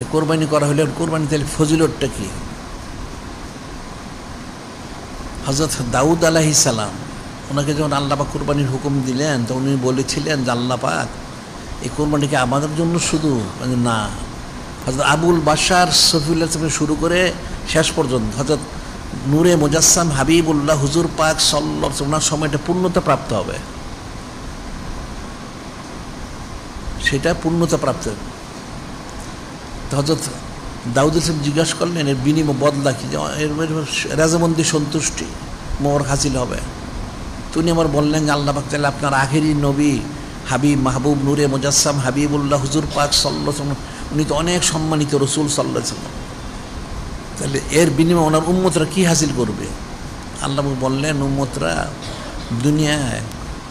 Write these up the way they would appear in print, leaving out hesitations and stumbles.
কোরবানি করা হলে কোরবানি তাহলে ফজিলতটা কি? হযরত দাউদ আলাইহিস সালাম ওনাকে যখন আল্লাহ পাক কোরবানির হুকুম দিলেন তখন উনি বলেছিলেন যে আল্লাহ পাক এই কোরবানিকে আমাদের জন্য শুধু না, হযরত আবুল বাশার সফিউল্লাহ থেকে শুরু করে শেষ পর্যন্ত হযরত নূরে মুজাসসাম হাবিবুল্লাহ হুজুর পাক সাল্লাল্লাহু আলাইহি ওনার সময়টা পূর্ণতা প্রাপ্ত হবে, সেটা পূর্ণতা প্রাপ্ত। হযরত দাউদ সাহেব জিজ্ঞাসা করলেন এর বিনিময় বদলা কি, এর রাজামন্দি সন্তুষ্টি মোর হাসিল হবে। তিনি আমার বললেন যে আল্লাহ পাক তাহলে আপনার আখেরি নবী হাবিব মাহবুব নূরে মুজাসসাম হাবিবুল্লাহ হুজুর পাক সাল্লাল্লাহু আলাইহি ওয়াসাল্লাম উনি তো অনেক সম্মানিত রসুল সাল্লাল্লাহু আলাইহি ওয়াসাল্লাম, তাহলে এর বিনিময়ে ওনার উম্মতরা কি হাসিল করবে? আল্লাহ বললেন উম্মতরা দুনিয়ায়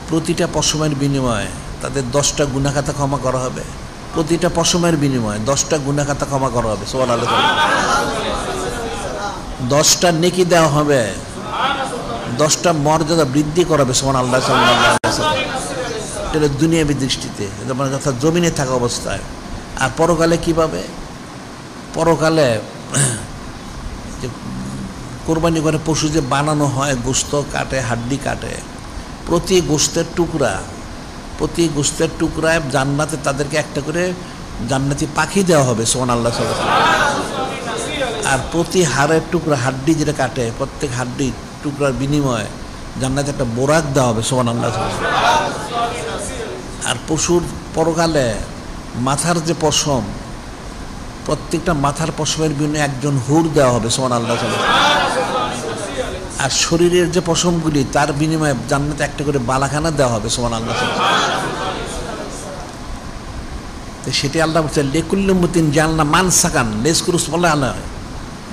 প্রতিটা পশমের বিনিময়ে তাদের 10টা গুনাহ খাতা ক্ষমা করা হবে, প্রতিটা পশমের বিনিময়ে 10টা গুনাহ খাতা ক্ষমা করা হবে, সুবহানাল্লাহ, 10টা নেকি দেওয়া হবে, 10টা মর্যাদা বৃদ্ধি করাবে, সুবহানাল্লাহ, সাল্লাল্লাহু আলাইহি ওয়াসাল্লাম। এটা দুনিয়াবী দৃষ্টিতে, তোমার কথা জমিনে থাকা অবস্থায়। আর পরকালে কিভাবে? পরকালে যে কোরবানি করে পশু যে বানানো হয়, গোশত কাটে, হাড্ডি কাটে, প্রতি গোশতের টুকরায় জান্নাতে তাদেরকে একটা করে জান্নাতি পাখি দেওয়া হবে, সুবহানাল্লাহ, আর প্রতি হাড়ের টুকরা হাড্ডি যেটা কাটে প্রত্যেক হাড্ডি টুকরার বিনিময়ে জান্নাতে একটা বোরাক দেওয়া হবে, সুবহানাল্লাহ। আর পশুর পরকালে মাথার যে পশম, প্রত্যেকটা মাথার পশমের বিনিময়ে একজন হুর দেওয়া হবে, সুবহানাল্লাহ। আর শরীরের যে পশমগুলি তার বিনিময়ে জান্নাতে একটা করে বালাখানা দেওয়া হবে, সুবহানাল্লাহ। তো সেটি আল্লাহ বলছে লেকুল্লি উম্মতিন জালনা মানসাকান লেসকুরুসমাল্লাহ আলাহ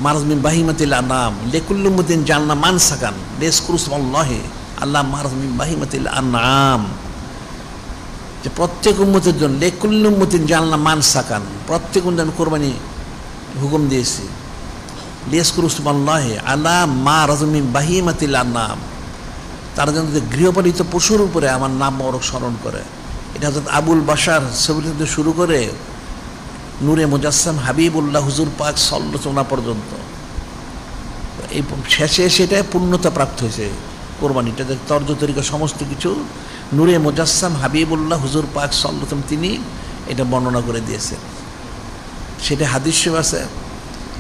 মারজ মিন বাহিমাতিল আনাম, লেকুল্লি উম্মতিন জালনা মানসাকান লেসকুরুসমাল্লাহ আল্লাহ মারজ মিন বাহিমাতিল আনাম, যে প্রত্যেক উম্মতের জন্য লেকুল্লি উম্মতিন জালনা মানসাকান, প্রত্যেক উম্মতের কোরবানি হুকুম দিয়েছি, লেসকুরুসমাল্লাহ আল্লাহ মারজ মিন বাহিমাতিল আনাম, তারা যেন গৃহপালিত পশুর উপরে আমার নাম মোবারক স্মরণ করে। এটা হযরত আবুল বাশার ছবি থেকে শুরু করে নূরে মুজাসসাম হাবিবুল্লাহ হুজুর পাক সাল্লাল্লাহু আলাইহি ওয়াসাল্লাম পর্যন্ত এই শেষে সেটাই পূর্ণতা প্রাপ্ত হয়েছে। কোরবানিটা যে তর্জ তরিকা সমস্ত কিছু নূরে মুজাসসাম হাবিবুল্লাহ হুজুর পাক সাল্লাল্লাহু আলাইহি ওয়াসাল্লাম তিনি এটা বর্ণনা করে দিয়েছেন। সেটা হাদিস আছে,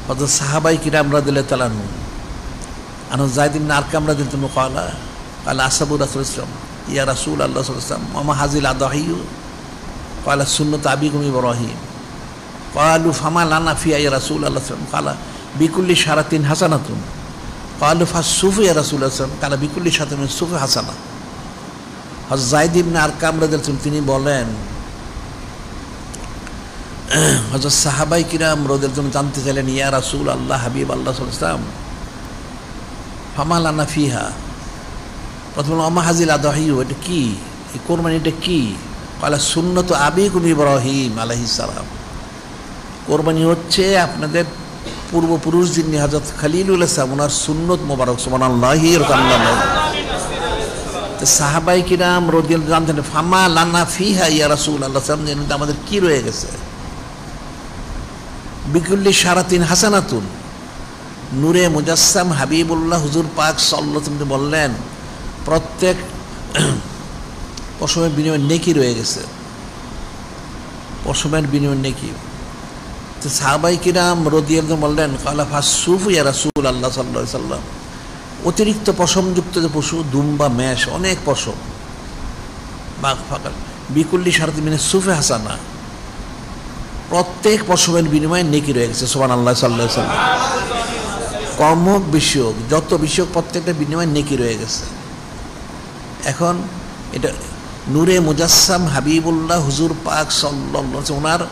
হযরত সাহাবায়ে কিরাম রাদিয়াল্লাহু তাআলা আনহু আনহু যায়েদ ইবনে আরকাম রাদিয়াল্লাহু তাআলা قال أصحاب رسول الله يا رسول الله صلى الله عليه وسلم وما هذه الأضاحي قال سنة أبيكم إبراهيم قالوا فما لنا فيها يا رسول الله صلى الله عليه وسلم قال بكل شارة حسنة قالوا فالسوف يا رسول الله صلى الله عليه وسلم قال بكل شارة من السوف حسنة। হযরত যায়েদ ইবনে আরকাম রাদিয়াল্লাহু তাআলা তিনি বলেন হযরত সাহাবায়ে কিরাম রাদিয়াল্লাহু তাআলা জানতে চাইলেন ইয়া রাসূল আল্লাহ হাবিব আল্লাহ সাল্লাল্লাহু আলাইহি ওয়াসাল্লাম ফামা লানা ফিহা, প্রথমে আমা হাজিল আদাহি, এটা কি, এই কোরবানিটা কি? কালা সুন্নত আবিকুম ইব্রাহিম আলাইহিস সালাম, কোরবানি হচ্ছে আপনাদের পূর্বপুরুষ যিনি হযরত খলিলুল ইসলাম ওনার সুন্নত মোবারক, সুবহানাল্লাহ। তো সাহাবায়ে কিরাম রাদিয়াল্লাহু জানতেন ফামা লানা ফিহা ইয়া রাসূলুল্লাহ সাল্লাল্লাহু আলাইহি ওয়াসাল্লাম, আমাদের কি রয়ে গেছে? বিকুল্লি শারাতিন হাসানাতুন, নূরে মুজাসসাম হাবিবুল্লাহ হুজুর পাক সাল্লাল্লাহু আলাইহি ওয়াসাল্লাম বললেন প্রত্যেক পশমের বিনিময়ে নেকি রয়ে গেছে, পশমের বিনিময়ে নেকি। তো সাহাবায়ে কিরাম রাদিয়াল্লাহু বললেন কালা ফাসসুফু ইয়া রাসূলুল্লাহ সাল্লাল্লাহু আলাইহি ওয়াসাল্লাম, অতিরিক্ত পশমযুক্ত যে পশু দুম্বা মেষ অনেক পশম বা ফাকাল বিকুল্লি শারাতি মিনে সুফে হাসানা, প্রত্যেক পশমের বিনিময়ে নেকি রয়ে গেছে, সুবহানাল্লাহ, সাল্লাল্লাহু আলাইহি ওয়াসাল্লাম। কর্ম বিষয়ক যত বিষয়ক প্রত্যেকটা বিনিময়ে নেকি রয়ে গেছে। এখন এটা নূরে মুজাসসাম হাবিবুল্লাহ হুজুর পাক সাল্লাল্লাহু আলাইহি ওয়াসাল্লাম ওনার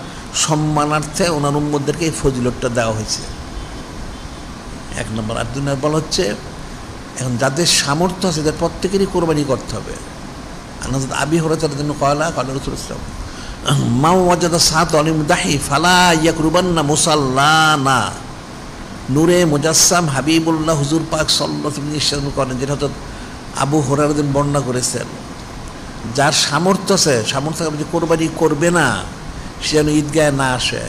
সম্মানার্থে ওনার উম্মতদেরকে এই ফজিলতটা দেওয়া হয়েছে, এক নম্বর। আর 2 নম্বর বলা হচ্ছে এখন যাদের সামর্থ্য আছে তাদের প্রত্যেকেরই কোরবানি করতে হবে। হযরত আবি হুরায়রা রাদিয়াল্লাহু কালা রাসূলুল্লাহ মা ওয়াজাদা সাত আলিম দাহি ফালা ইয়াকরুবান্না মুসাল্লানা, নূরে মুজাসসাম হাবিবুল্লাহ হুজুর পাক সাল্লাল্লাহু আলাইহি ওয়াসাল্লাম করেন, যেটা হযরত আবু হুরায়রা বর্ণনা করেছেন। যার সামর্থ্য আছে, সামর্থ্য যে কোরবানি করবে না সে যেন ঈদগাহে না আসে,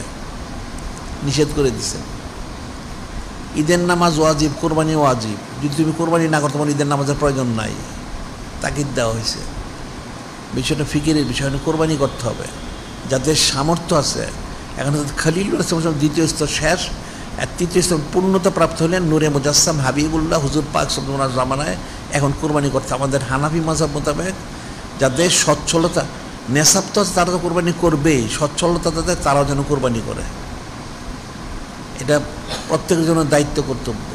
নিষেধ করে দিয়েছেন। ঈদের নামাজ ওয়াজিব, কোরবানি ওয়াজিব। যদি তুমি কোরবানি না করো তোমার ঈদের নামাজের প্রয়োজন নাই, তাকিদ দেওয়া হয়েছে। বিষয়টা ফিকিরের বিষয়, কোরবানি করতে হবে যাদের সামর্থ্য আছে। এখন খলিল দ্বিতীয় স্তর শেষ, আর তৃতীয় স্তর পূর্ণতা প্রাপ্ত হলেন নূরে মুজাসসাম হাবিবুল্লাহ হুজুর পাক সাল্লাল্লাহু আলাইহি জামানায়। এখন কোরবানি করতে আমাদের হানাফি মাযহাব মোতাবেক যাদের সচ্ছলতা, নেশাব তো তারা তো কোরবানি করবেই, সচ্ছলতা তাদের, তারাও যেন কোরবানি করে। এটা প্রত্যেকের জন্য দায়িত্ব, কর্তব্য।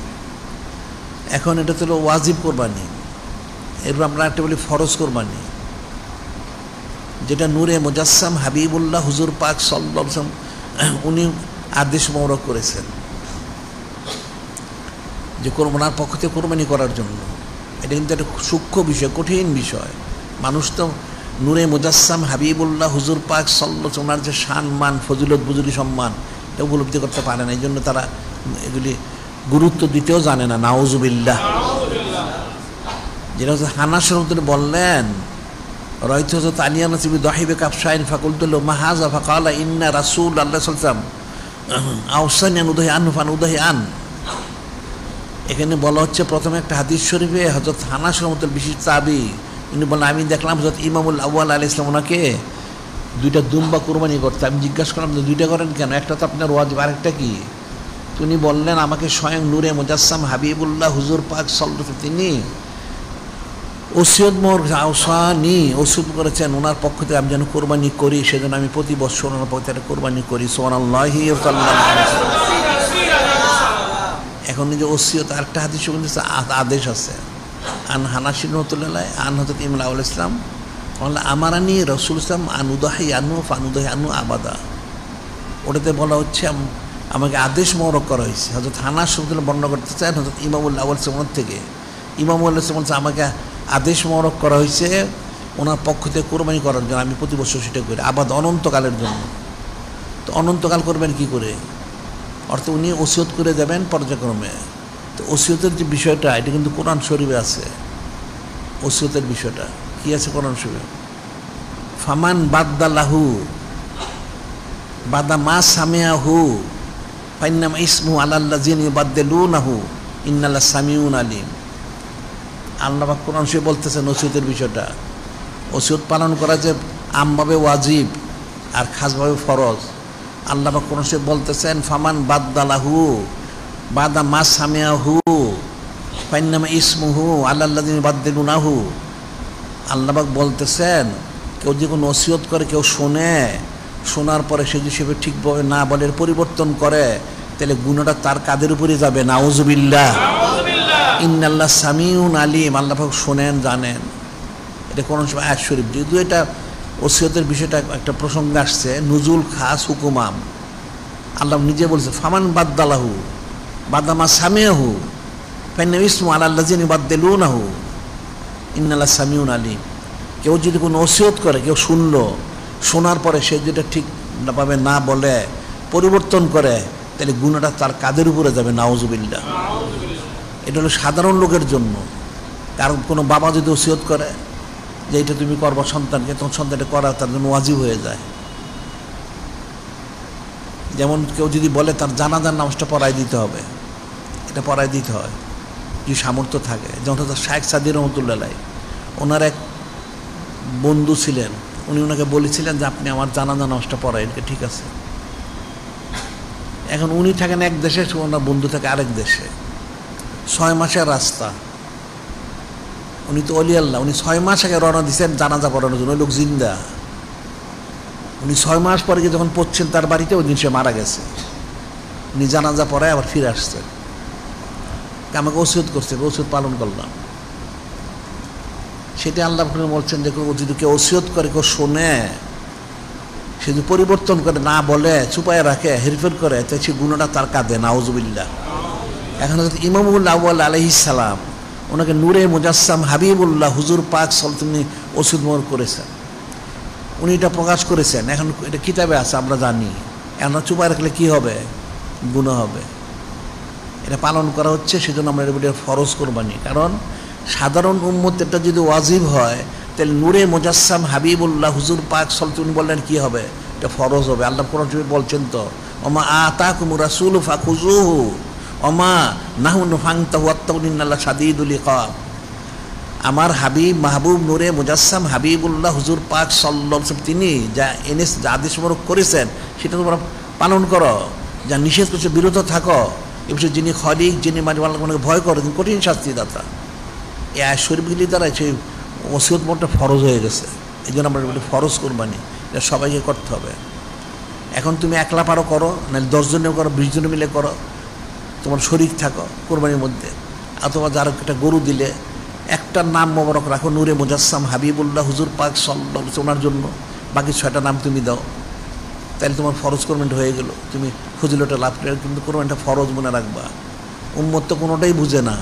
এখন এটা তো ওয়াজিব কোরবানি। এরপর আমরা একটা বলি ফরজ কোরবানি, যেটা নূরে মুজাসসাম হাবিবুল্লাহ হুজুর পাক সাল্লাল্লাহু আলাইহি ওয়াসাল্লাম উনি আদেশ মোবারক করেছেন যে ওনার পক্ষ থেকে কোরবানি করার জন্য। এটা কিন্তু একটা সূক্ষ্ম বিষয়, কঠিন বিষয়। মানুষ তো নূরে মুজাসসাম হাবিবুল্লাহ হুজুর পাক সাল্লাল্লাহু আলাইহি ওয়াসাল্লাম ওনার যে সম্মান, ফজিলত, বুজুরি, সম্মান, এটা উপলব্ধি করতে পারে না। এই জন্য তারা এগুলি গুরুত্ব দিতেও জানে না। নাউজুবিল্লাহ। যেটা হচ্ছে হানাস রহমতুল্লাহ বললেন, রয়তো হযরত আলী নাসিবি দাহিবে কাফশাইন ফাকুলতুল মাহাজা ফাকালা ইন্না রাসূল আল্লাহ সাল্লাল্লাহু আলাইহি ওয়াসাল্লাম আওসানি আন উদাহি আন ফান উদাহি আন। এখানে বলা হচ্ছে প্রথমে একটা হাদিস শরীফে হযরত হানাস রহমতুল্লাহ বিশিষ্ট তাবী, উনি বলেন আমি দেখলাম হযরত ইমামুল আউয়াল আলাইহিস সালাম ওনাকে দুইটা দুম্বা কোরবানি করতে। আমি জিজ্ঞাসা করলাম যে দুইটা করেন কেন? একটা তো আপনার ওয়াজিব, আরেকটা কি? তিনি বললেন আমাকে স্বয়ং নূরে মুজাসসাম হাবিবুল্লাহ হুজুর পাক সাল্লাল্লাহু আলাইহি ওয়াসাল্লাম তিনি ওসিয়ত ওসিয়ত করেছেন ওনার পক্ষ থেকে আমি যেন কোরবানি করি, সেজন্য আমি প্রতি বছর ওনার পক্ষ থেকে কোরবানি করি। সুবহানাল্লাহি ওয়া এখন যে ওসিয়ত, আরেকটা হাদিস আদেশ আছে আন হানাসি রহমাতুল্লাহ আন হযরত ইমাম আউল ইসলাম আমারানি রাসূল ইসলাম আনুদাহি আনু ফানুদাহি আনু আবাদা। ওটাতে বলা হচ্ছে আমাকে আদেশ মোবারক করা হয়েছে। হযরত হানাস রহমাতুল্লাহ বর্ণনা করতেছেন হযরত ইমামুল আউয়াল ইসলাম থেকে, ইমামুল ইসলাম আমাকে আদেশ মোবারক করা হয়েছে ওনার পক্ষ থেকে কোরবানি করার জন্য। আমি প্রতি বছর সেটা করি, আবাদ অনন্তকালের জন্য। তো অনন্তকাল করবেন কি করে? অর্থাৎ উনি ওসিয়ত করে যাবেন পর্যায়ক্রমে। তো ওসিয়তের যে বিষয়টা, এটা কিন্তু কোরআন শরীফে আছে। ওসিয়তের বিষয়টা কি আছে কোরআন শরীফে? ফামান বাদ্দালাহু বাদা মা সামিয়াহু ফাইন্নামা ইসমু আলাল্লাযিনা ইউবাদদিলুনাহু ইন্নাল্লাহা সামিউন আলিম। আল্লাহ পাক কোরআন শরীফে বলতেছেন ওসিয়তের বিষয়টা। ওসিয়ত পালন করা যে আমভাবে ওয়াজিব আর খাসভাবে ফরজ। আল্লাহ পাক কোরআন শরীফে বলতেছেন ফামান বাদ্দালাহু বাদা মা সামিয়াহু ফাইন্নামা ইসমুহু আলাল্লাযিনা ইউবাদদিলুনাহু। আল্লাহ পাক বলতেছেন কেউ যে কোনো ওসিয়ত করে, কেউ শোনে, শোনার পরে সে যদি সেভাবে ঠিকভাবে না বলে, পরিবর্তন করে, তাহলে গুনাহটা তার কাদের উপরে যাবে? নাউজুবিল্লাহ। ইন্নাল্লাহ সামিউন আলিম, আল্লাহ পাক শোনেন, জানেন। এটা কোন সময় আয়াত শরীফ। যদিও এটা ওসিয়তের বিষয়টা একটা প্রসঙ্গ আসছে, নুজুল খাস হুকুমাম। আল্লাহ নিজে বলছে ফামান বাদ্দালাহু বাদামা সামিয়াহু ফাইন্নামা ইসমু আলাল্লাযিনা ইউবাদদিলুনাহু ইন্নাল্লাহা সামিউন আলিম। কেউ যদি কোনো ওসিয়ত করে, কেউ শুনলো, শোনার পরে সে যেটা ঠিকভাবে না বলে, পরিবর্তন করে, তাহলে গুনাহটা তার কাদের উপরে যাবে? নাউজুবিল্লাহ। এটা হলো সাধারণ লোকের জন্য। কারণ কোনো বাবা যদি ওসিয়ত করে যে এটা তুমি করবা সন্তানকে, তখন সন্তানটা করা তার জন্য ওয়াজিব হয়ে যায়। যেমন কেউ যদি বলে তার জানাজার নামাজটা পড়াই দিতে হবে, এটা পড়াই দিতে হয় যদি সামর্থ্য থাকে। যেমন শায়েখ সাদি রহমতুল্লাহ, ওনার এক বন্ধু ছিলেন, উনি ওনাকে বলেছিলেন যে আপনি আমার জানাজা নামাজটা পড়াই, এটা ঠিক আছে। এখন উনি থাকেন এক দেশে, ওনার বন্ধু থাকে আরেক দেশে, 6 মাসের রাস্তা। উনি তো অলি আল্লাহ, উনি 6 মাস আগে রওনা দিচ্ছেন জানাজা পড়ানোর জন্য। ওই লোক জিন্দা। উনি 6 মাস পরে গিয়ে যখন পড়ছেন তার বাড়িতে, ওই দিন সে মারা গেছে। উনি জানাজা পড়ায় আবার ফিরে আসছেন। আমাকে ওসিয়ত করছে, ওসিয়ত পালন করলাম। সেটা আল্লাহ বলছেন যে যদি কেউ ওসিয়ত করে, কেউ শোনে, সে যদি পরিবর্তন করে, না বলে, চুপায় রাখে, হেরফের করে, তাই সে গুনাহটা তার কাঁধে। নাউজুবিল্লাহ। এখন ইমামুল আউয়াল আলাইহিস সালাম ওনাকে নূরে মুজাসসাম হাবিবুল্লাহ হুজুর পাক সাল্লাল্লাহু আলাইহি ওয়াসাল্লাম ওসিয়ত মোবারক করেছেন। উনি এটা প্রকাশ করেছেন। এখন এটা কিতাবে আছে, আমরা জানি। এখন চুপায় রাখলে কি হবে? গুনাহ হবে। এটা পালন করা হচ্ছে, সেজন্য আমরা এটা ফরজ কোরবানি। কারণ সাধারণ উম্মত এটা যদি ওয়াজিব হয়, তাহলে নূরে মুজাসসাম হাবিবুল্লাহ হুজুর পাক সাল্লাল্লাহু আলাইহি ওয়াসাল্লাম বললেন কি হবে? এটা ফরজ হবে। আল্লাহ কোরআন শরীফে বলছেন তো ওমা আতাকুমুর রাসূলু ফাখুযুহু ওমা নাহনু ফান্তাহু ওয়াত্তাকুল্লাহ শাদীদুল ইকাব। আমার হাবিব মাহবুব নূরে মুজাসসাম হাবিবুল্লাহ হুজুর পাক সাল্লাল্লাহু আলাইহি ওয়াসাল্লাম তিনি যা যা আদেশমূলক করেছেন সেটা তোমরা পালন করো, যা নিষেধ করছে বিরত থাকো। এ বিষয়ে যিনি খলিক, যিনি মালিক ভয় করো, তিনি কঠিন শাস্তিদাতা। এই আয়াত শরীফগুলি দ্বারা সেই ওসিয়ত মতটা ফরজ হয়ে গেছে। এই জন্য আমরা বলি ফরজ কোরবানি, এটা সবাইকে করতে হবে। এখন তুমি একলা পারো করো, নাহলে 10 জনে করো, 20 জনে মিলে করো, তোমার শরীক থাকো কোরবানির মধ্যে। অথবা যারা একটা গরু দিলে একটা নাম মোবারক রাখো, নূরে মুজাসসাম হাবিবুল্লাহ হুজুর পাক সাল্লাল্লাহু আলাইহি ওয়াসাল্লাম, ওনার জন্য। বাকি 6টা নাম তুমি দাও, তাহলে তোমার ফরজ কোরবানিটা হয়ে গেল, তুমি ফজিলতটা লাভ করে। কিন্তু কোরবানিটা ফরজ মনে রাখবা। উম্মত তো কোনোটাই বুঝে না,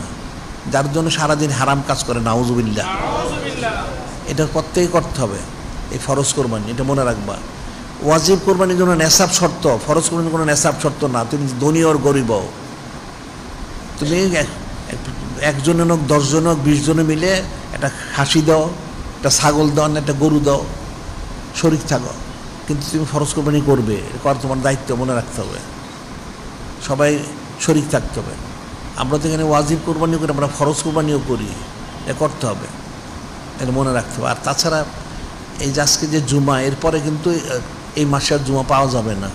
যার জন্য সারাদিন হারাম কাজ করে, নাউজুবিল্লাহ। এটা প্রত্যেকেই করতে হবে, এই ফরজ কোরবানি, এটা মনে রাখবা। ওয়াজিব কোরবানির জন্য নেশাব শর্ত, ফরজ কোরবানির কোনো নেশাব শর্ত না। তুমি ধনী আর গরিব, তুমি একজনের হোক, 10 জন হোক, 20 জনে মিলে একটা খাসি দাও, একটা ছাগল দাও, না একটা গরু দাও, শরীক থাকো। কিন্তু তুমি ফরজ কোরবানি করবে, এটা তোমার দায়িত্ব, মনে রাখতে হবে। সবাই শরীক থাকতে হবে। আমরা তো এখানে ওয়াজিব কোরবানিও করি, আমরা ফরজ কোরবানিও করি, এটা করতে হবে, এটা মনে রাখতে হবে। আর তাছাড়া এই যে আজকে যে জুমা, এরপরে কিন্তু এই মাসের জুমা পাওয়া যাবে না।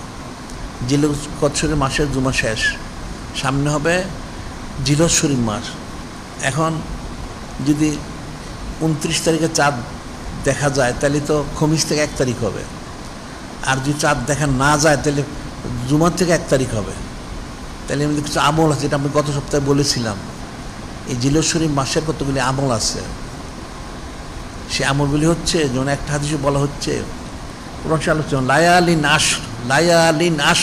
জিলহজ মাসের জুমা শেষ, সামনে হবে জিলহজ শরীফ মাস। এখন যদি 29 তারিখে চাঁদ দেখা যায়, তাহলে তো খমিস থেকে 1 তারিখ হবে। আর যদি চাঁদ দেখা না যায়, তাহলে জুমার থেকে 1 তারিখ হবে। তাহলে এমনি কিছু আমল আছে, যেটা আমি গত সপ্তাহে বলেছিলাম। এই জিলহজ শরীফ মাসের কতগুলি আমল আছে। সে আমলগুলি হচ্ছে, যেমন একটা হাদিসে বলা হচ্ছে, আলোচনা লায়ালিন আশ,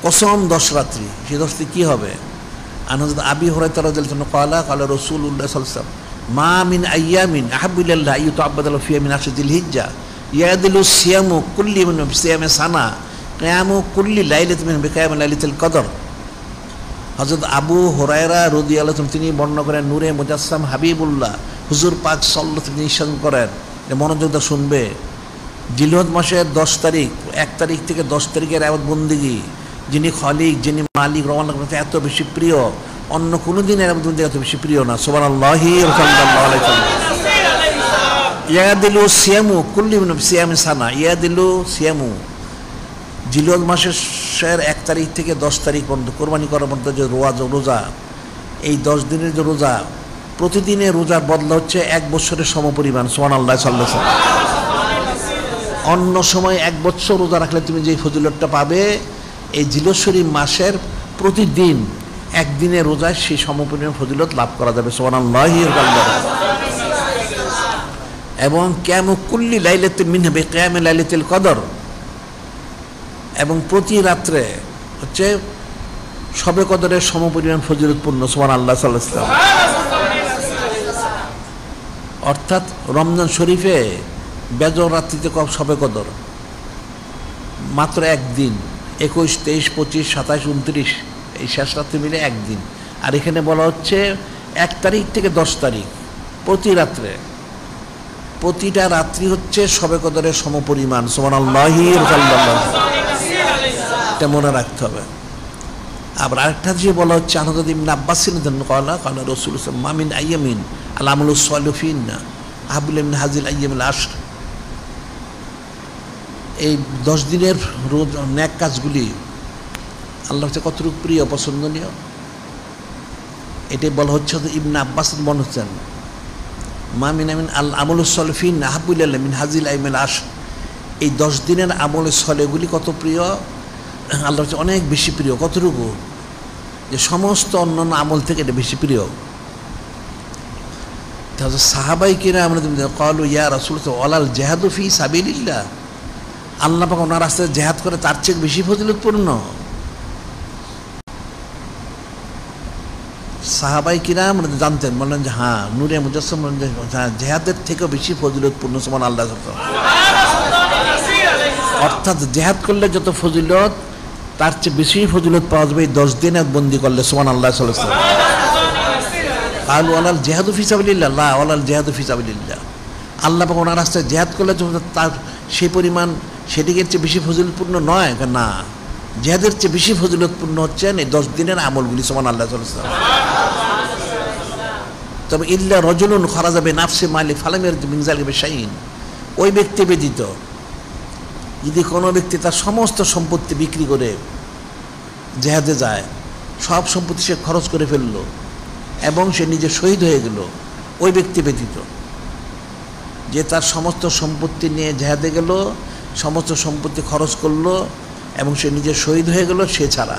কসম 10 রাত্রি। সেই 10 রাত্রি কী হবে? আনহযরত আবি হুরায়রা রাদিয়াল্লাহু আনহু ক্বালা ক্বালা রাসূলুল্লাহ সাল্লাল্লাহু আলাইহি ওয়াসাল্লাম মা মিন আইয়ামিন আহাব্বু ইলাল্লাহি আইয়ুতাআব্বাদা ফিহা মিন আশরিল হিজ্জা ইয়াদিলু সিয়ামু কুল্লি মিন সিয়ামি সানা কিয়ামু কুল্লি লাইলাতিন মিন বিকিয়ামি লাইলাতুল কদর। হযরত আবু হুরায়রা রাদিয়াল্লাহু আনহু তিনি বর্ণনা করেন, নূরে মুজাসসাম হাবিবুল্লাহ হুজুর পাক সাল্লাল্লাহু আলাইহি ওয়াসাল্লাম নিঃসরণ করেন, মনোযোগ দিয়ে শুনবে। জিলহজ মাসের 10 তারিখ, 1 তারিখ থেকে 10 তারিখের ইবাদত বন্দেগী, যিনি খলিক, যিনি মালিক, রওনা করতে এত বেশি প্রিয়, অন্য কোনো দিনের ইবাদত বন্দেগী এত বেশি প্রিয় না। সুবহানাল্লাহি ওয়া সাল্লাল্লাহু আলাইহি ওয়াসাল্লাম। ইয়াদিলু সিয়ামু কুল্লি মিন সিয়ামি সানা, ইয়াদিলু সিয়ামু, জিলহজ মাসের 1 তারিখ থেকে 10 তারিখ পর্যন্ত কোরবানি করার মধ্যে যে রোজা, এই 10 দিনের যে রোজা, প্রতিদিনের রোজার বদলা হচ্ছে 1 বছরের সমপরিমাণ। সুবহানাল্লাহ সাল্লাল্লাহু আলাইহি ওয়াসাল্লাম। অন্য সময় 1 বছর রোজা রাখলে তুমি যে ফজিলতটা পাবে, এই জিলহজ শরীফ মাসের প্রতিদিন একদিনের রোজায় সেই সমপরিমাণ ফজিলত লাভ করা যাবে। সুবহানাল্লাহি ওয়া বিহামদিহি। এবং কিয়ামু কুল্লি লাইলাতিন মিন বিকিয়ামি লাইলাতুল কদর, এবং প্রতি রাত্রে হচ্ছে শবে কদরের সমপরিমাণ ফজিলতপূর্ণ। সুবহানাল্লাহ সাল্লাল্লাহু আলাইহি ওয়াসাল্লাম। অর্থাৎ রমজান শরীফে বেজর রাত্রিতে শবে কদর মাত্র 1 দিন, 21, 23, 25, 27, 29 এই শেষ রাত্রি মিলে 1 দিন। আর এখানে বলা হচ্ছে 1 তারিখ থেকে 10 তারিখ প্রতি রাত্রে, প্রতিটা রাত্রি হচ্ছে শবে কদরের সমপরিমাণ। সুবহানাল্লাহি ওয়া সাল্লাল্লাহু, এটা মনে রাখতে হবে। আবার আরেকটা যে বলা হচ্ছে, হযরত ইবনে আব্বাস ক্বালা ক্বালা রাসূলুল্লাহ মা মিন আইয়ামিন আল আমালুস সালিহু ফিহিন্না আহাব্বু মিন হাযিল আইয়ামিল আশর। এই 10 দিনের রোজ নেক কাজগুলি আল্লাহর কাছে কতটুকু প্রিয়, পছন্দনীয়, এটাই বলা হচ্ছে। ইবনে আব্বাস মনে হচ্ছেন মা মিন আমিন আল আমালুস সালিহু ফিহিন্না আহাব্বু ইলাল্লাহি মিন হাযিল আইয়ামিল আশর। এই 10 দিনের আমল সালেহগুলি কত প্রিয় আল্লাহর কাছে, অনেক বেশি প্রিয়। কতটুকু? যে সমস্ত অন্যান্য আমল থেকে এটা বেশি প্রিয়। তাহলে সাহাবাই কিরা আমরা ক্বালু ইয়া রাসূলুল্লাহ ওয়ালাল জিহাদু ফি সাবিলিল্লাহ, আল্লাহ পাক ওনার রাস্তায় জিহাদ করে তার চেয়ে বেশি ফজিলতপূর্ণ। সাহাবাই কিরাম জানতেন, বললেন যে হ্যাঁ, নূরে মুজাসসাম জিহাদের থেকেও বেশি ফজিলতপূর্ণ। সুবহানাল্লাহ। অর্থাৎ জিহাদ করলে যত ফজিলত, তার চেয়ে বেশি ফজিলত পাওয়া যাবে এই 10 দিনে বন্দি করলে। সুবহানাল্লাহ সাল্লাল্লাহু আলাইহি ওয়াসাল্লাম। ক্বালু ওয়ালাল জিহাদু ফি সাবিলিল্লাহ, লা ওয়ালাল জিহাদু ফি সাবিলিল্লাহ। আল্লাহ পাক ওনার রাস্তায় জিহাদ করলে তার সেই পরিমাণ, সেটিকে চেয়ে বেশি ফজিলতপূর্ণ নয় না। জিহাদের চেয়ে বেশি ফজিলতপূর্ণ হচ্ছেন এই 10 দিনের আমলগুলি। সুবহানাল্লাহ সাল্লাল্লাহু তবে ইল্লা রজুলুন খারাজা বিনাফসি মালি ফালাম ইয়ারজু মিন যালিকা বিশাইইন, ওই ব্যক্তি ব্যতীত যদি কোনো ব্যক্তি তার সমস্ত সম্পত্তি বিক্রি করে জিহাদে যায়, সব সম্পত্তি সে খরচ করে ফেললো এবং সে নিজে শহীদ হয়ে গেল, ওই ব্যক্তি ব্যতীত, যে তার সমস্ত সম্পত্তি নিয়ে জিহাদে গেল, সমস্ত সম্পত্তি খরচ করলো এবং সে নিজে শহীদ হয়ে গেল, সে ছাড়া।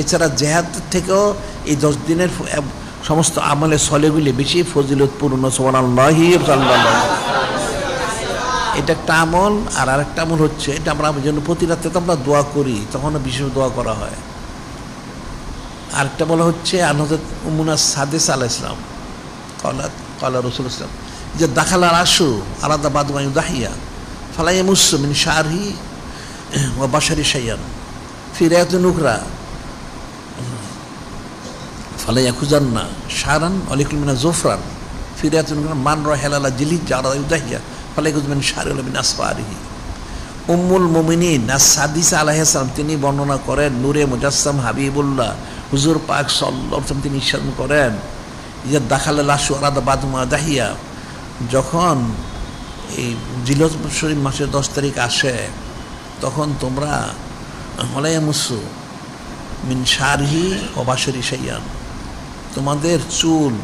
এছাড়া জিহাদ থেকেও এই 10 দিনের সমস্ত আমলে সলেগুলি বেশি ফজিলতপূর্ণ। সুবহানাল্লাহি সাল্লাল্লাহু। এটা একটা আমল। আর আরেকটা আমল হচ্ছে, এটা আমরা যেন প্রতি রাতে তো আমরা দোয়া করি, তখনও বিশেষ দোয়া করা হয়। আরেকটা বলা হচ্ছে হযরত উম্মুনা সাদিস আলাইহিস সালাম ক্বালা রাসূলুল্লাহ সাল্লাল্লাহু আলাইহি ওয়াসাল্লাম যে দাখালাল আশু আরাদা বাদু আন ইউদাহিয়া ফালা ইয়ামুসসু মিন শারহি ওয়া বাশারি শাইয়ান ফি রায়াতিন উখরা ফালা ইয়াখুজান্না শারান ওয়ালিকুল মিনা যুফরান ফি রায়াতিন উখরা মান রাহালা জিলিজ আরাদা ইউদাহিয়া ফালা ইয়াখুজ মিন শারি ওয়া মিন আসফারিহি। উম্মুল মুমিনিন আস-সাদিসা আলাইহিস সালাম তিনি বর্ণনা করেন, নূরে মুজাসসাম হাবিবুল্লাহ হুজুর পাক সাল্লাল্লাহু আলাইহি ওয়াসাল্লাম তিনি ইরশাদ করেন যে দাখালাল আশু আরাদা বাদু মা দাহিয়া, যখন এই জিলহজ শরীফ মাসের 10 তারিখ আসে তখন তোমরা হলায়ামুসু মিন শারহি ও বাশরি শাইয়ান, তোমাদের চুল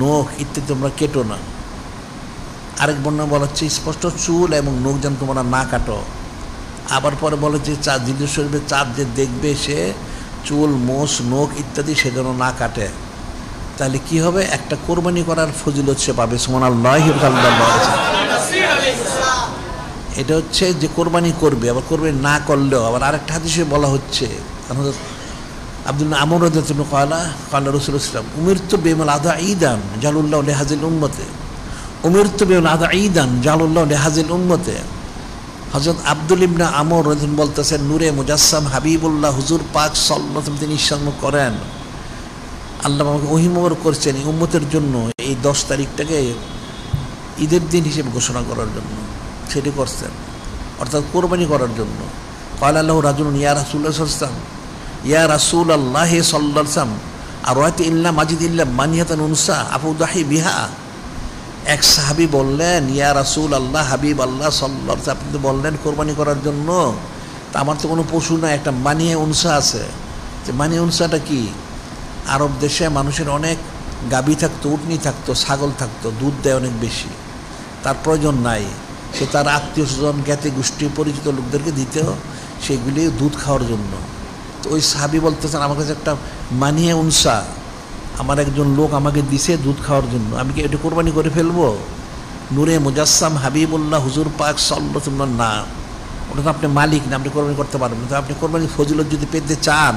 নখ ইত্যাদি তোমরা কেটো না। আরেক বর্ণনা বলা হচ্ছে স্পষ্ট চুল এবং নখ যেন তোমরা না কাটো। আবার পরে বলে যে জিলহজ শরীফের চাঁদ যে দেখবে সে চুল মোষ নখ ইত্যাদি সে যেন না কাটে। তাহলে কি হবে? একটা কোরবানি করার ফজিলত সে পাবে। সুবহানাল্লাহি সাল্লাল্লাহু আলাইহি ওয়াসাল্লাম। এটা হচ্ছে যে কোরবানি করবে, আবার কোরবানি না করলেও আবার আরেকটা হাদিসে বলা হচ্ছে আব্দুল্লাহ আমর রাদিয়াল্লাহু আনহু ক্বালা ক্বালা রাসূলুল্লাহ সাল্লাল্লাহু আলাইহি ওয়াসাল্লাম উমিরতু বিল আদা ঈদান জালাল্লাহু লিহাযিল উম্মতে, উমিরতু বিল আদা ঈদান জালাল্লাহু লিহাযিল উম্মতে। হযরত আব্দুল ইবনে আমর রাদিয়াল্লাহু আনহু বলতেছেন, নূরে মুজাসসাম হাবিবুল্লাহ হুজুর পাক সাল্লাল্লাহু আলাইহি ওয়াসাল্লাম তিনি ইরশাদ করেন, আল্লাহ আমাকে ওহী মোবারক করেছেন এই উম্মতের জন্য এই 10 তারিখটাকে ঈদের দিন হিসেবে ঘোষণা করার জন্য, সেটি করছেন অর্থাৎ কোরবানি করার জন্য। ক্বালা লাহু রাজুলুন ইয়া রাসূলুল্লাহ সাল্লাল্লাহু আলাইহি ওয়াসাল্লাম, ইয়া রাসূলুল্লাহ সাল্লাল্লাহু আলাইহি ওয়াসাল্লাম আরাইতা ইল্লা মাজিদ ইল্লা মানিয়াতান উনসা আফুদাহি বিহা। এক সাহাবী বললেন, ইয়া রাসূলুল্লাহ হাবিব আল্লাহ সাল্লাল্লাহু আলাইহি ওয়াসাল্লাম, আপনি তো বললেন কোরবানি করার জন্য, তা আমার তো কোনো পশু না, একটা মানিয়া উনসা আছে। যে মানিয়া উনসাটা কি? আরব দেশে মানুষের অনেক গাভী থাকতো, উটনি থাকতো, ছাগল থাকতো, দুধ দেয় অনেক বেশি, তার প্রয়োজন নাই, সে তার আত্মীয় স্বজন জ্ঞাতি গোষ্ঠী পরিচিত লোকদেরকে দিতেও সেগুলি দুধ খাওয়ার জন্য। তো ওই সাহাবী বলতেছেন, আমার কাছে একটা মানিয়া উনসা আমার একজন লোক আমাকে দিছে দুধ খাওয়ার জন্য, আমি কি এটা কোরবানি করে ফেলবো? নূরে মুজাসসাম হাবিবুল্লাহ হুজুর পাক সাল্লাল্লাহু আলাইহি ওয়াসাল্লাম, না, ওটা তো আপনি মালিক না, আপনি কোরবানি করতে পারবেন না। আপনি কোরবানির ফজিলত যদি পেতে চান,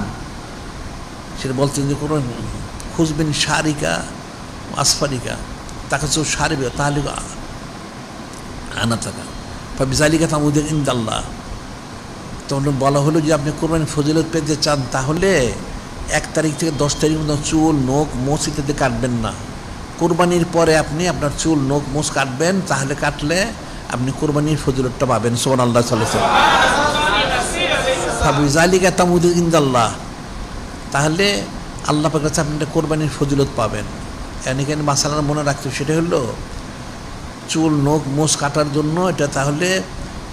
সেটা বলছেন যে কোনো খুঁজবেন শারিকা আসফারিকা, তাকে চো সারিবে তাহলে আনা থাকা বিজালিকা তামুদ্দিন ইনদাল্লাহ। তখন বলা হলো যে আপনি কোরবানির ফজিলত পেতে চান তাহলে 1 তারিখ থেকে 10 তারিখ মধ্যে চুল নখ মোষ ইত্যাদি কাটবেন না। কোরবানির পরে আপনি আপনার চুল নখ মোষ কাটবেন, তাহলে কাটলে আপনি কোরবানির ফজিলতটা পাবেন। সুবহানাল্লাহ সাল্লাল্লাহু আলাইহি ওয়াসাল্লাম বিজালিকা তামুদ্দিন ইনদাল্লাহ, তাহলে আল্লাহ পাকের কাছে আপনি কোরবানির ফজিলত পাবেন। এখানে মাসালার মনে রাখতে, সেটা হলো চুল নখ মোষ কাটার জন্য এটা তাহলে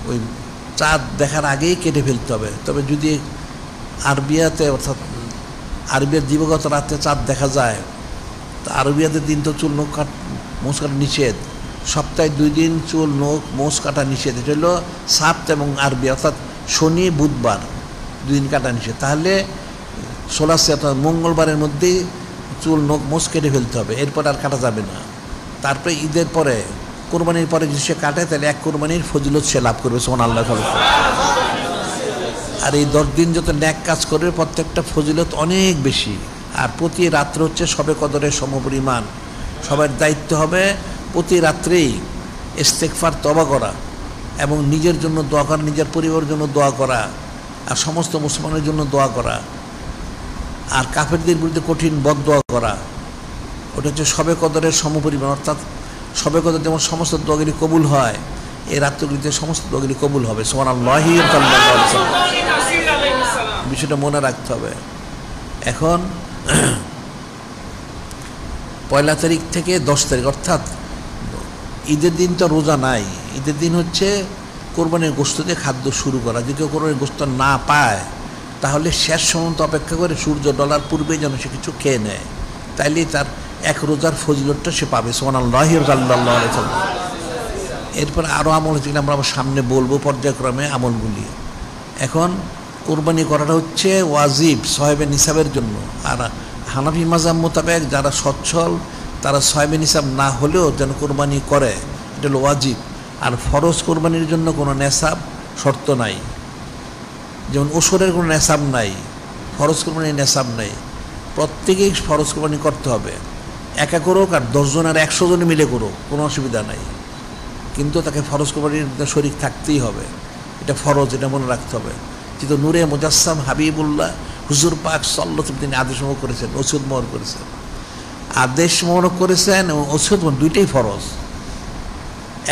ওই চাঁদ দেখার আগেই কেটে ফেলতে হবে। তবে যদি আরবিয়াতে অর্থাৎ আরবিয়ার দিবগত রাতে চাঁদ দেখা যায়, তো আরবিয়াদের দিন তো চুল নখ মোষ কাটা নিষেধ, সপ্তাহে 2 দিন চুল নখ মোষ কাটা নিষেধ। এটা হলো সাপ্ত এবং আরবি অর্থাৎ শনি বুধবার 2 দিন কাটা নিষেধ। তাহলে 16 অর্থাৎ মঙ্গলবারের মধ্যেই চুল নখ মোষ কেটে ফেলতে হবে, এরপর আর কাটা যাবে না। তারপরে ঈদের পরে কোরবানির পরে যদি সে কাটে তাহলে 1 কোরবানির ফজিলত সে লাভ করবে। সুবহানাল্লাহ। আর এই 10 দিন যত ন্যাক কাজ করবে প্রত্যেকটা ফজিলত অনেক বেশি। আর প্রতি রাত্রে হচ্ছে শবে কদরের সমপরিমাণ। সবার দায়িত্ব হবে প্রতি রাত্রেই ইস্তেগফার তওবা করা এবং নিজের জন্য দোয়া করা, নিজের পরিবারের জন্য দোয়া করা, আর সমস্ত মুসলমানের জন্য দোয়া করা, আর কাফেরদের বিরুদ্ধে কঠিন বদদোয়া করা। ওটা হচ্ছে শবে কদরের সমপরিমাণ। অর্থাৎ শবে কদর যেমন সমস্ত দোয়াগুলি কবুল হয়, এই রাত্রগুলিতে সমস্ত দোয়াগুলি কবুল হবে। সুবহানাল্লাহি ওয়া তাআলা। বিষয়টা মনে রাখতে হবে। এখন 1 তারিখ থেকে 10 তারিখ, অর্থাৎ ঈদের দিন তো রোজা নাই, ঈদের দিন হচ্ছে কোরবানির গোশত দিয়ে খাদ্য শুরু করা। যদি কেউ কোরবানির গোশত না পায় তাহলে শেষ পর্যন্ত অপেক্ষা করে সূর্য ডলার পূর্বে যেন সে কিছু খেয়ে নেয়, তাইলেই তার এক রোজার ফজিলতটা সে পাবে। সুবহানাল্লাহি সাল্লাল্লাহু আলাইহি ওয়াসাল্লাম। এরপর আরও আমল হচ্ছে, আমরা আবার সামনে বলবো পর্যায়ক্রমে আমলগুলি। এখন কোরবানি করাটা হচ্ছে ওয়াজিব সাহেবে নিসাবের জন্য। আর হানাফি মাযহাব মোতাবেক যারা সচ্ছল তারা সাহেবে নিসাব না হলেও যেন কোরবানি করে, এটা হলো ওয়াজিব। আর ফরজ কোরবানির জন্য কোনো নেসাব শর্ত নাই, যেমন ওসরের কোনো নেসাব নাই, ফরজ কোরবানির নেসাব নাই। প্রত্যেকেই ফরজ কোরবানি করতে হবে, একা করুক আর 10 জন আর 100 জন মিলে করুক, কোনো অসুবিধা নাই, কিন্তু তাকে ফরজ কোরবানির শরীক থাকতেই হবে। এটা ফরজ, এটা মনে রাখতে হবে। যেহেতু নূরে মুজাসসাম হাবিবুল্লাহ হুজুর পাক সাল্লাল্লাহু আলাইহি ওয়াসাল্লাম তিনি আদেশ মোহর করেছেন, ওসিয়ত মোহর করেছেন। আদেশ মোহর করেছেন এবং ওসিয়ত মোহর দুইটাই ফরজ।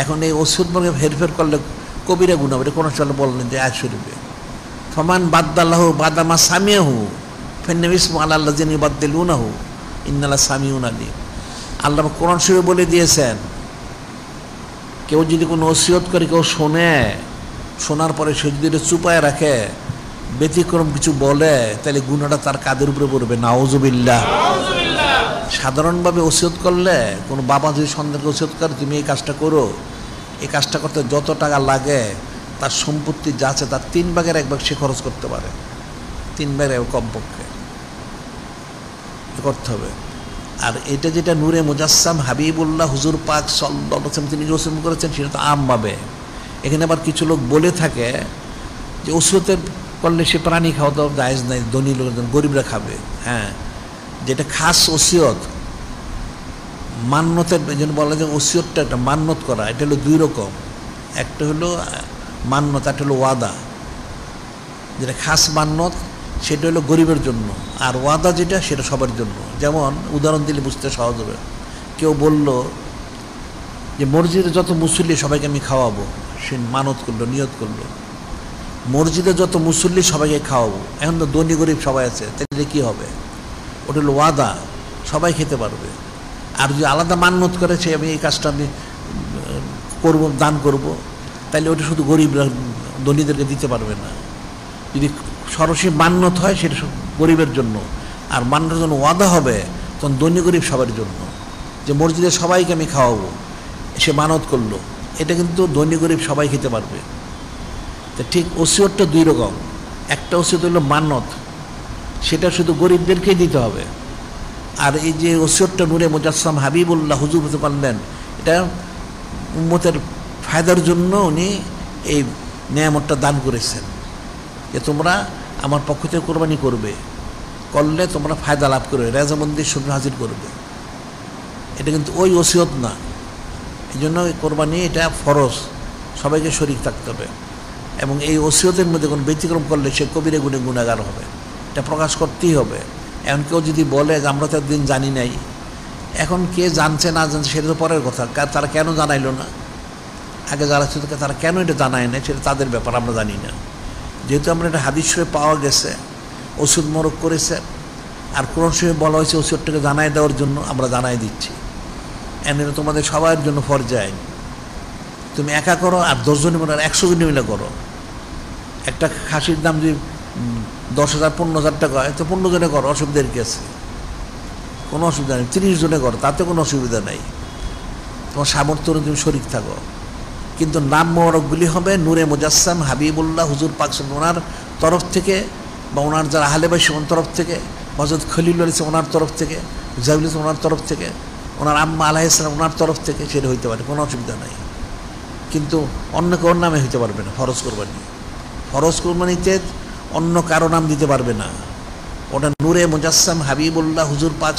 এখন এই ওসিয়ত মোহরকে হেরফের করলে কবিরা গুনাহ হবে, এটা কোনো চলে বললেন যে আয়াত শরীফে ফমান বাদ্দাল্লাহু বাদামা সামিয়াহু ফান্নাবিসমু আলাল্লাযিনা ইউবাদদিলুনাহু ইন্নাল্লাহা সামিউন আলিম। আল্লাহ কোরআন শরীফে বলে দিয়েছেন, কেউ যদি কোনো ওসিয়ত করে কেউ শোনে, শোনার পরে সে যদি এটা চুপায় রাখে, ব্যতিক্রম কিছু বলে, তাহলে গুনাহটা তার কাঁধের উপরে পড়বে। নাউযুবিল্লাহ। সাধারণভাবে ওসিয়ত করলে কোনো বাবা যদি সন্তানকে ওসিয়ত করে তুমি এই কাজটা করো, এই কাজটা করতে যত টাকা লাগে তার সম্পত্তি যা আছে তার 3 ভাগের 1 ভাগ সে খরচ করতে পারে, 3 ভাগের কমপক্ষে করতে হবে। আর এটা যেটা নূরে মুজাসসাম হাবিবুল্লাহ হুজুর পাক সাল্লাল্লাহু আলাইহি ওয়াসাল্লাম তিনি ওসিয়ত করেছেন, সেটা তো আমভাবে। এখানে আবার কিছু লোক বলে থাকে যে ওসিয়তের করলে সে প্রাণী খাওয়া দাওয়া জায়েজ নাই, ধনী লোকজন গরিবরা খাবে। হ্যাঁ, যেটা খাস ওসিয়ত মান্যতের জন্য বলা যায়, ওসিয়তটা একটা মান্যত করা, এটা হলো 2 রকম। একটা হলো মান্যত, একটা হলো ওয়াদা। যেটা খাস মান্যত সেটা হলো গরিবের জন্য, আর ওয়াদা যেটা সেটা সবার জন্য। যেমন উদাহরণ দিলে বুঝতে সহজ হবে। কেউ বলল যে মসজিদে যত মুসল্লি সবাইকে আমি খাওয়াবো, সে মানত করলো, নিয়ত করলো মসজিদে যত মুসল্লি সবাইকে খাওয়াবো। এখন তো ধনী গরিব সবাই আছে, তাহলে কী হবে? ওটা হলো ওয়াদা, সবাই খেতে পারবে। আর যদি আলাদা মান্যত করেছে আমি এই কাজটা আমি করব, দান করব, তাহলে ওটা শুধু গরিবরা ধনীদেরকে দিতে পারবে না। যদি সরাসরি মান্যত হয় সেটা গরিবের জন্য, আর মান্যতের জন্য ওয়াদা হবে তখন ধনী গরিব সবার জন্য। যে মসজিদে সবাইকে আমি খাওয়াবো, সে মানত করলো, এটা কিন্তু ধনী গরিব সবাই খেতে পারবে। তো ঠিক ওসিয়তটা 2 রকম। একটা ওসিয়ত হলো মান্যত, সেটা শুধু গরিবদেরকেই দিতে হবে। আর এই যে ওসিয়তটা নূরে মুজাসসাম হাবিবুল্লাহ হুজুর করলেন, এটা উম্মতের ফায়দার জন্য উনি এই নেয়ামতটা দান করেছেন, যে তোমরা আমার পক্ষ থেকে কোরবানি করবে, করলে তোমরা ফায়দা লাভ করবে, রেজামন্দির সঙ্গে হাজির করবে। এটা কিন্তু ওই ওসিয়ত না। এই জন্য কোরবানি এটা ফরজ, সবাইকে শরীক থাকতে হবে। এবং এই ওসিয়তের মধ্যে কোনো ব্যতিক্রম করলে সে কবিরে গুণে গুণাগার হবে, এটা প্রকাশ করতেই হবে। এখন কেউ যদি বলে যে আমরা তো দিন জানি নাই, এখন কে জানছে না জানছে সেটা তো পরের কথা, তারা কেন জানাইলো না, আগে যারা ছিল তারা কেন এটা জানায় না সেটা তাদের ব্যাপার, আমরা জানি না। যেহেতু আমরা এটা হাদিস শরীফে পাওয়া গেছে, ওষুধ মোরক করেছে, আর কোরআন শরীফে বলা হয়েছে ওষুধটাকে জানাই দেওয়ার জন্য, আমরা জানাই দিচ্ছি। এনে তোমাদের সবার জন্য ফরজাইন, তুমি একা করো আর 10 জনে মিলে 100 জনে মিলে করো। একটা খাসির দাম যদি 10,000 15,000 টাকা হয়, তো 15 জনে করো, অসুবিধার কি আছে? কোনো অসুবিধা নেই। 30 জনে করো, তাতে কোনো অসুবিধা নেই, তোমার সামর্থ্য তুমি শরীক থাকো। কিন্তু নাম মোবারকগুলি হবে নূরে মুজাসসাম হাবিবুল্লাহ হুজুর পাক ওনার তরফ থেকে, বা ওনার যারা আহলে বাইত ওনার তরফ থেকে, হযরত খলিলুল্লাহ ওনার তরফ থেকে, জাবিল ওনার তরফ থেকে, ওনার আম্মা আলাইহিস সালাম ওনার তরফ থেকে, সেটা হইতে পারে, কোনো অসুবিধা নাই। কিন্তু অন্য কারোর নামে হইতে পারবে না। ফরজ কোরবানি, ফরজ কোরবানিতে অন্য কারো নাম দিতে পারবে না। ওটা নূরে মুজাসসাম হাবিবুল্লাহ হুজুর পাক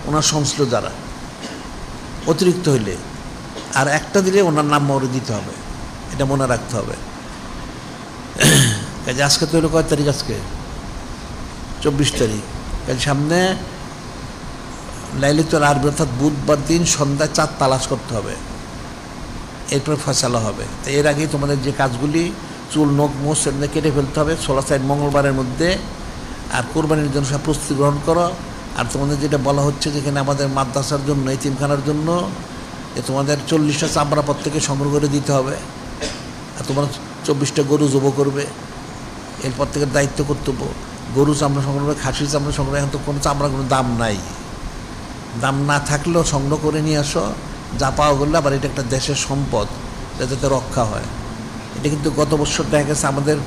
ওনার সংশ্লিষ্ট যারা অতিরিক্ত হইলে, আর একটা দিলে ওনার নাম মরে দিতে হবে, এটা মনে রাখতে হবে। কাজে আজকে তো হলো কয় তারিখ? আজকে 24 তারিখ। কাজে সামনে লাইলাতুল আরবি অর্থাৎ বুধবার দিন সন্ধ্যায় চাঁদ তালাশ করতে হবে, এরপরে ফয়সালা হবে। তো এর আগেই তোমাদের যে কাজগুলি চুল নখ মোষ সেটা কেটে ফেলতে হবে 16 সাইড মঙ্গলবারের মধ্যে। আর কোরবানির জন্য সব প্রস্তুতি গ্রহণ করো। আর তোমাদের যেটা বলা হচ্ছে যেখানে আমাদের মাদ্রাসার জন্য এতিমখানার জন্য তোমাদের 40টা চামড়া প্রত্যেকে সংগ্রহ করে দিতে হবে। আর তোমরা 24টা গরু জবো করবে। এরপর থেকে দায়িত্ব কর্তব্য গরু চামড়া সংগ্রহ করে, খাসির চামড়া সংগ্রহ। এখন তো কোনো চামড়া কোনো দাম নাই, দাম না থাকলেও সংগ্রহ করে নিয়ে আসো। যা পাওয়া গেলে আবার এটা একটা দেশের সম্পদ, যাতে রক্ষা হয়। এটা কিন্তু গত বছর দেখা গেছে আমাদের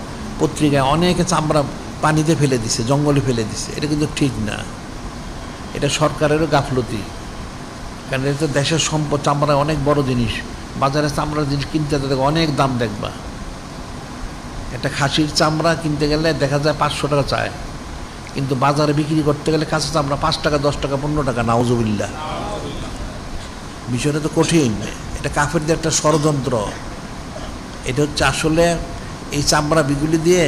পত্রিকায় অনেকে চামড়া পানিতে ফেলে দিছে, জঙ্গলে ফেলে দিছে। এটা কিন্তু ঠিক না, এটা সরকারেরও গাফলতি। কারণ এটা তো দেশের সম্পদ, চামড়া অনেক বড় জিনিস। বাজারে চামড়ার জিনিস কিনতে দেখো অনেক দাম দেখবা। একটা খাসির চামড়া কিনতে গেলে দেখা যায় 500 টাকা চায়, কিন্তু বাজারে বিক্রি করতে গেলে কাঁচা চামড়া 5 টাকা, 10 টাকা, 15 টাকা। নাউজুবিল্লাহ, বিষয়টা তো কঠিন। এটা কাফেরদের একটা ষড়যন্ত্র। এটা হচ্ছে আসলে এই চামড়া বিগুলি দিয়ে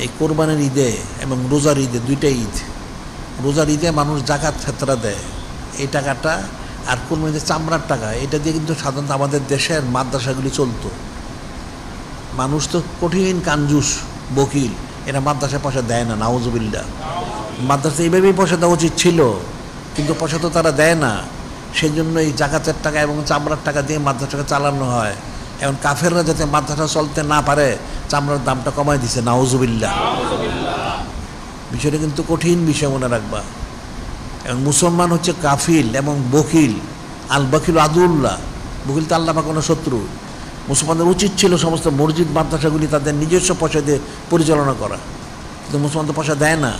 এই কোরবানির ঈদে এবং রোজার ঈদে, দুইটা ঈদ, রোজার ঈদে মানুষ জাকাত ফেতরা দেয় এই টাকাটা। আর কোরবানিতে চামড়ার টাকা, এটা দিয়ে কিন্তু সাধারণত আমাদের দেশের মাদ্রাসাগুলি চলতো। মানুষ তো কঠিন কাঞ্জুস বকিল, এরা মাদ্রাসায় পয়সা দেয় না। নাউজুবিল্লাহ, মাদ্রাসা এইভাবেই পয়সা দেওয়া উচিত ছিল, কিন্তু পয়সা তো তারা দেয় না। সেই জন্য এই জাকাতের টাকা এবং চামড়ার টাকা দিয়ে মাদ্রাসাকে চালানো হয়। এখন কাফেররা যাতে মাদ্রাসা চলতে না পারে চামড়ার দামটা কমায় দিছে। নাউজুবিল্লাহ, বিষয়টা কিন্তু কঠিন বিষয়, মনে রাখবা। এবং মুসলমান হচ্ছে কাফিল এবং বকিল। আল বকিল আদুল্লাহ, বকিল তো আল্লাহ বা কোনো শত্রু। মুসলমানদের উচিত ছিল সমস্ত মসজিদ মাদ্রাসাগুলি তাদের নিজস্ব পয়সা দিয়ে পরিচালনা করা, কিন্তু মুসলমান তো পয়সা দেয় না।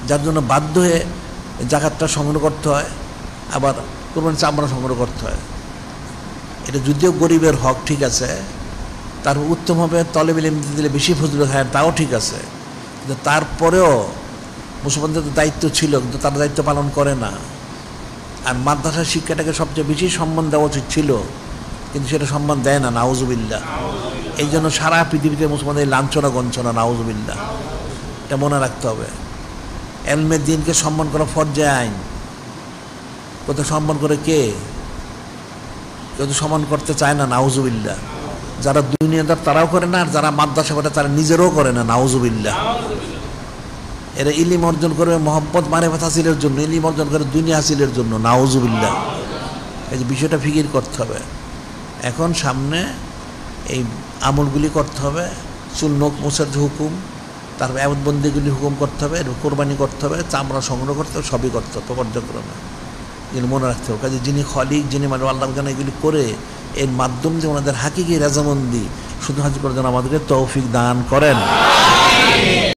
যার জন্য বাধ্য হয়ে জাকাতটা সংগ্রহ করতে হয়, আবার কোরবানির চামড়া সংগ্রহ করতে হয়। এটা যদিও গরিবের হক, ঠিক আছে, তার উত্তম হবে তলেব ইলম দিলে বেশি ফজল হয়, তাও ঠিক আছে, কিন্তু তারপরেও মুসলমানদের তো দায়িত্ব ছিল, কিন্তু তারা দায়িত্ব পালন করে না। আর মাদ্রাসার শিক্ষাটাকে সবচেয়ে বেশি সম্মান দেওয়া উচিত ছিল, কিন্তু সেটা সম্মান দেয় না। নাউজুবিল্লাহ, এই জন্য সারা পৃথিবীতে মুসলমানদের লাঞ্ছনা গঞ্ছনা। নাউজুবিল্লাহ, এটা মনে রাখতে হবে। এলমের দিনকে সম্মান করা ফরজে আইন। কোথাও সম্মান করে কে? কেউ তো সম্মান করতে চায় না। নাউজুবিল্লাহ, যারা দুনিয়াদার তারাও করে না, আর যারা মাদ্রাসা করে তারা নিজেরও করে না। নাউজুবিল্লাহ, এরা ইলিম অর্জন করবে মহব্বত মারেফত হাসিলের জন্য, ইলিম অর্জন করে দুনিয়া হাসিলের জন্য। নাউজুবিল্লাহ, এই যে বিষয়টা ফিকির করতে হবে। এখন সামনে এই আমলগুলি করতে হবে, চুল নখ মোছার যে হুকুম, তারপর আবাদবন্দিগুলি হুকুম করতে হবে, কোরবানি করতে হবে, চামড়া সংগ্রহ করতে হবে, সবই করতে হবে পর্যায়ক্রমে। এগুলো মনে রাখতে হবে। কাজে যিনি খলিক, যিনি মানে আল্লাহ যেন এগুলি করে এর মাধ্যম দিয়ে ওনাদের হাকিকি রাজামন্দি শুধু হাজির করে যেন আমাদেরকে তৌফিক দান করেন।